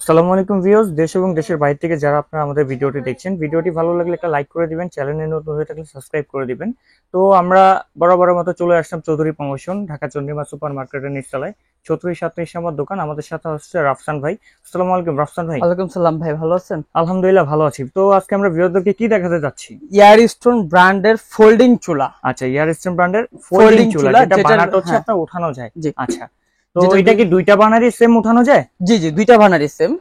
আসসালামু আলাইকুম ভিউয়ার্স, দেশ এবং দেশের বাইরে থেকে যারা আপনারা আমাদের ভিডিওটি দেখছেন, ভিডিওটি ভালো লাগলে একটা লাইক করে দিবেন, চ্যানেলে নতুন হয়ে থাকলে সাবস্ক্রাইব করে দিবেন। তো আমরা বরাবরের মতো চলে আসলাম চৌধুরী প্রমোশন, ঢাকা চন্ডিমা সুপার মার্কেটের নিচতলায় 3437 নম্বর দোকান। আমাদের সাথে হচ্ছে রাফসান ভাই। আসসালামু আলাইকুম রাফসান ভাই। ওয়ালাইকুম সালাম ভাই, ভালো আছেন? আলহামদুলিল্লাহ ভালো আছি। তো আজকে আমরা ভিউয়ারদেরকে কি দেখাতে যাচ্ছি? ইয়ারস্টোন ব্র্যান্ডের ফোল্ডিং চুলা। আচ্ছা, ইয়ারস্টোন ব্র্যান্ডের ফোল্ডিং চুলা, যেটা বানাটা হচ্ছে আপনার উঠানো যায়। আচ্ছা, তো এটা কি দুইটা বানারই সেম উঠানো যায়? জি জি, দুইটা বানারই সেম।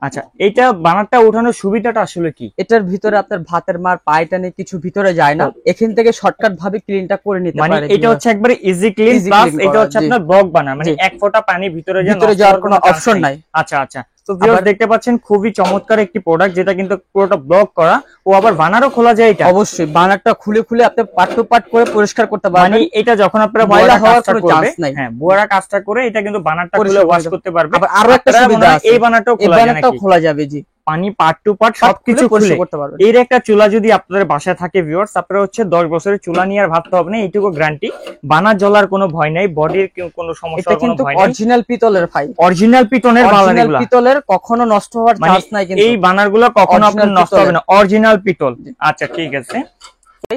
আচ্ছা, এটা বানারটা উঠানোর সুবিধাটা আসলে কি? এটার ভিতরে আপনার ভাতের মার পায়টা নিয়ে কিছু ভিতরে যায় না, এখান থেকে শর্টকাট ভাবে ক্লিনটা করে নিতে পারে। মানে এটা হচ্ছে একবারে ইজি ক্লিন, প্লাস এটা হচ্ছে আপনার ব্লক বানার, মানে এক ফোঁটা পানি ভিতরে যাওয়ার কোনো অপশন নাই। আচ্ছা আচ্ছা, তো ভিউয়ার্স দেখতে পাচ্ছেন খুবই চমৎকার একটি প্রোডাক্ট, যেটা কিন্তু পুরোটা ব্লক করা। ও আবার বানারও খোলা যায়। এটা অবশ্যই বানারটা খুলে খুলে আপনি পার্ট টু পার্ট করে পরিষ্কার করতে পারবেন। মানে এটা যখন আপনারা ময়লা হওয়ার কোনো চান্স নাই। হ্যাঁ, বুয়ারা কাজটা করে এটা কিন্তু বানারটা খুলে ওয়াশ করতে পারবে। আবার আরো একটা সুবিধা আছে, এই বানারটাও খোলা যাবে। জি, পানি পার্ট টু পার্ট সবকিছু খুলে করতে পারবেন। এর একটা চুলা যদি আপনাদের বাসায় থাকে ভিউয়ার্স, আপনারা হচ্ছে 10 বছরের চুলা নিয়ে আর ভাবতে হবে না, এইটুকু গ্যারান্টি। বানার জ্বলার কোনো ভয় নাই, বডির কোনো সমস্যা কোনো ভয় নাই। অরিজিনাল পিতলের ভাই, অরিজিনাল পিতলের বানারগুলো, পিতলের কখনো নষ্ট হওয়ার চান্স নাই। কিন্তু এই বানারগুলো কখনো আপনার নষ্ট হবে না, অরিজিনাল পিতল। আচ্ছা ঠিক আছে।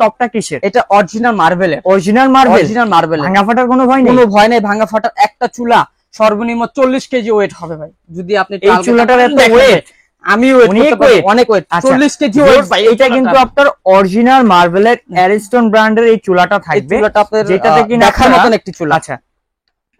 টপটা কিসের? এটা অরিজিনাল মার্বেলের। অরিজিনাল মার্বেল, ভাঙা ফাটার কোনো ভয় নেই। কোনো ভয় নেই ভাঙা ফাটার। একটা চুলা সর্বনিম্ন 40 কেজি ওয়েট হবে ভাই। যদি আপনি এই চুলাটার এত ওয়েট, আমি অনেক ওয়েট 40 কেজি ওয়েট ভাই। এটা কিন্তু আপনার অরিজিনাল মার্বেলের ইয়ারস্টোন ব্র্যান্ডের এই চুলাটা থাকবে, যেটাতে কিনা দেখার মতন একটি চুলা। আচ্ছা,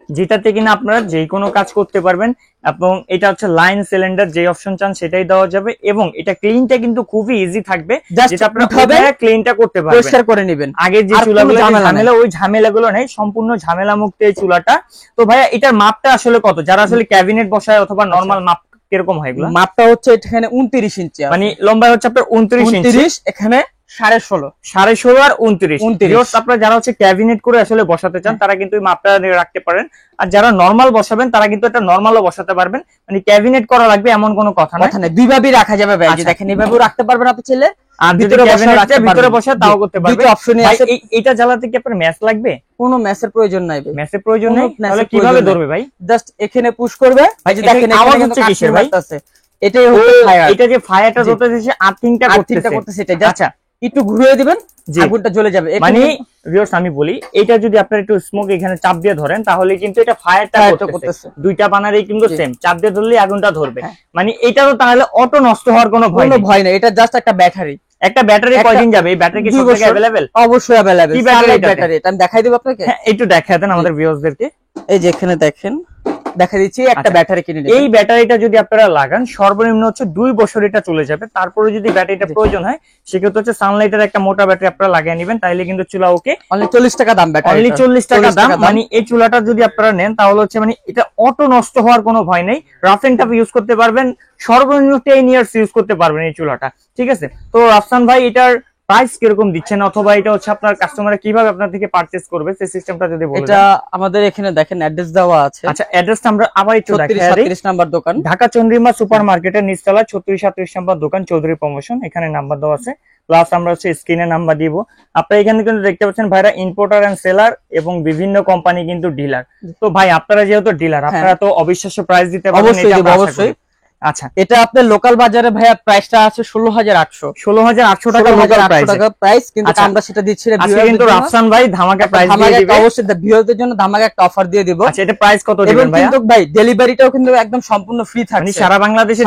যেটাতে কিনা আপনারা যে কোনো কাজ করতে পারবেন, এবং এটা হচ্ছে লাইন সিলিন্ডার, যে অপশন চান সেটাই দেওয়া যাবে, এবং এটা ক্লিনটা কিন্তু খুবই ইজি থাকবে, যেটা আপনারা ক্লিনটা করতে পারবেন, পরিষ্কার করে নেবেন। আগে যে চুলাগুলো ঝামেলা, ওই ঝামেলাগুলো নাই, সম্পূর্ণ ঝামেলা মুক্ত এই চুলাটা। তো ভাইয়া এটার মাপটা আসলে কত? যারা আসলে ক্যাবিনেট বসায় অথবা নরমাল মাপ কিরকম হয় এগুলো? মাপটা হচ্ছে এখানে 29 ইঞ্চি, মানে লম্বা হচ্ছে আপনার 29 ইঞ্চি, এখানে 16.5 আর 29। আপনারা যারা হচ্ছে ক্যাবিনেট করে আসলে বসাতে চান তারা কিন্তু এই মাপটা রাখতে পারেন, আর যারা নরমাল বসাবেন তারা কিন্তু এটা নরমালও বসাতে পারবেন। মানে ক্যাবিনেট করা লাগবে এমন কোনো কথা না, দুই ভাবেই রাখা যাবে ভাই। দেখেন এইভাবেও রাখতে পারবেন আপনি চাইলে, আর ভিতরে বসে তাও করতে পারবেন। দুটো অপশনই আছে। এটা জ্বালাতে কি আপনার ম্যাচ লাগবে? কোনো ম্যাচের প্রয়োজন নাই ভাই, ম্যাচের প্রয়োজন নেই। তাহলে কিভাবে ধরবে ভাই? জাস্ট এখানে পুশ করবে ভাই। দেখেন আওয়াজ হচ্ছে কিসের ভাই? এটাই হচ্ছে ফায়ার। এটা যে ফায়ারটা জ্বলতেছে, আর্থিংটা করতেছে, এটা আচ্ছা একটু ঘুরিয়ে দিবেন, আগুনটা জ্বলে যাবে। মানে ভিউয়ার্স আমি বলি, এটা যদি আপনারা একটু স্মোক এখানে চাপ দিয়ে ধরেন, তাহলে কিন্তু এটা ফায়ারটা করতেছে। দুইটা বানারই কিন্তু সেম, চাপ দিয়ে ধরলে আগুনটা ধরবে। মানে এটা তো তাহলে অটো নষ্ট হওয়ার কোনো ভয় নাই। এটা জাস্ট একটা ব্যাটারি। একটা ব্যাটারি কয়দিন যাবে? এই ব্যাটারি কি সব জায়গায় अवेलेबल? অবশ্যই अवेलेबल। কি ব্যাটারি? এটা আমি দেখাই দেব আপনাকে। একটু দেখায় দেন আমাদের ভিউয়ার্সদেরকে। এই যে এখানে দেখেন, দেখা দিচ্ছি একটা ব্যাটারি কিনে নেবেন। এই ব্যাটারিটা যদি আপনারা লাগান সর্বনিম্ন হচ্ছে 2 বছর এটা চলে যাবে। তারপরে যদি ব্যাটারিটা প্রয়োজন হয় সেক্ষেত্রে হচ্ছে সানলাইটের একটা মোটা ব্যাটারি আপনারা লাগিয়ে নেবেন, তাইলে কিন্তু চুলা ওকে। অনলি 40 টাকা দাম ব্যাটারি, অনলি 40 টাকা দাম। মানে এই চুলাটা যদি আপনারা নেন তাহলে হচ্ছে মানে এটা অটো নষ্ট হওয়ার কোনো ভয় নেই, রাফ এন্ড টাফ ইউজ করতে পারবেন, সর্বনিম্ন 10 ইয়ার্স ইউজ করতে পারবেন এই চুলাটা। ঠিক আছে, তো রাফসান ভাই এটার প্রাইস কিরকম দিচ্ছেন, অথবা এটা হচ্ছে আপনার কাস্টমাররা কিভাবে আপনার থেকে পারচেজ করবে সেই সিস্টেমটা যদি বলেন। এটা আমাদের এখানে দেখেন অ্যাড্রেস দেওয়া আছে। আচ্ছা, অ্যাড্রেসটা আমরা আবার একটু দেখাই। 37 নাম্বার দোকান, ঢাকা চন্দ্রিমা সুপার মার্কেটের নিচতলা 3437 নম্বর দোকান, চৌধুরী প্রমোশন। এখানে নাম্বার দেওয়া আছে, প্লাস আমরা হচ্ছে স্ক্রিনে নাম্বার দিব। আপনারা এখানে কিন্তু দেখতে পাচ্ছেন ভাইরা ইম্পোর্টার এন্ড সেলার এবং বিভিন্ন কোম্পানি কিন্তু ডিলার। তো ভাই আপনারা যেহেতু ডিলার, আপনারা তো অবিশ্বাস্য প্রাইস দিতে পারবেন। অবশ্যই। আচ্ছা, এটা আপনার লোকাল বাজারে ভাইয়া প্রাইসটা আছে 16,800 টাকা লোকাল প্রাইস, কিন্তু আমরা সেটা দিচ্ছি না। আজকে কিন্তু রাফসান ভাই ধামাকা প্রাইস দিয়ে দিবে। অবশ্যই ভিউয়ারদের জন্য ধামাকা একটা অফার দিয়ে দিব। আচ্ছা, এটা প্রাইস কত দিবেন ভাই? কিন্তু ভাই ডেলিভারিটাও কিন্তু একদম সম্পূর্ণ ফ্রি থাকবে। মানে সারা বাংলাদেশে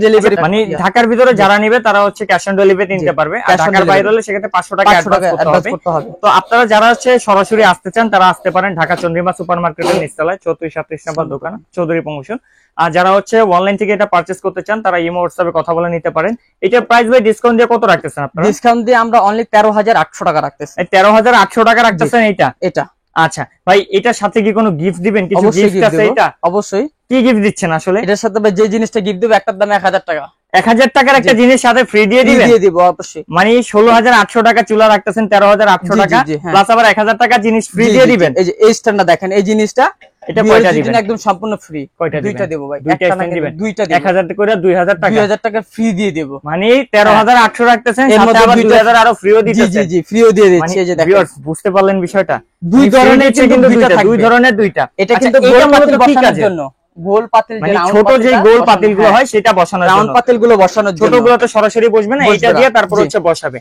ডেলিভারি, মানে ঢাকার ভিতরে যারা নেবে তারা হচ্ছে ক্যাশ অন ডেলিভারি নিতে পারবে, আর ঢাকার বাইরে হলে সেক্ষেত্রে 500 টাকা অ্যাডভান্স করতে হবে। তো আপনারা যারা হচ্ছে সরাসরি আসতে চান তারা আসতে পারেন ঢাকা চন্দ্রিমা সুপার মার্কেটের নিচতলায় 3437 নম্বর দোকান, চৌধুরী প্রমোশন। আর যারা হচ্ছে অনলাইন থেকে এটা পারচেজ করতে চান তারা ইমো হোয়াটসঅ্যাপে কথা বলে নিতে পারেন। এটার প্রাইস ভাই ডিসকাউন্ট দিয়ে কত রাখতেছেন আপনারা? ডিসকাউন্ট দিয়ে আমরা অনলি 13,800 টাকা রাখতেছি। 13,800 টাকা রাখতেছেন এটা? আচ্ছা ভাই, এটার সাথে কি কোনো গিফট দিবেন? কিছু গিফট আছে এটা? অবশ্যই। কি গিফট দিচ্ছেন আসলে? এটার সাথে যে জিনিসটা গিফট দেব একটার দাম 1000 টাকা। 1000 টাকার একটা জিনিস সাথে ফ্রি দিয়ে দিবেন? দিয়ে দিব অবশ্যই। মানে 16,800 টাকা চুলা রাখতেছেন, 13,800 টাকা প্লাস আবার 1000 টাকা জিনিস ফ্রি দিয়ে দিবেন। এই যে এই স্ট্যান্ডটা দেখেন, এই জিনিসটা এটা কয়টা দিবেন? একদম সম্পূর্ণ ফ্রি। দুইটা দেব ভাই, একটা না কিন্তু দুইটা দেব। 1000 করে 2000 টাকা ফ্রি দিয়ে দেব। মানে 13,800 রাখতেছেন, সাথে আবার 2000 আরো ফ্রিও দিতেছেন। জি ফ্রিও দিয়ে দিচ্ছি। এই যে দেখেন ভিউয়ার্স বুঝতে পারলেন বিষয়টা? দুই ধরনের দুই ধরনের দুইটা। এটা কিন্তু বসানোর জন্য, গোল পাতিল, মানে ছোট যে গোল পাতিল গুলো হয় সেটা বসানোর জন্য, রাউন্ড পাতিল গুলো বসানোর জন্য, ছোট গুলো তো সরাসরি বসবে না, এটা দিয়ে তারপর জি। হচ্ছে বসাবে।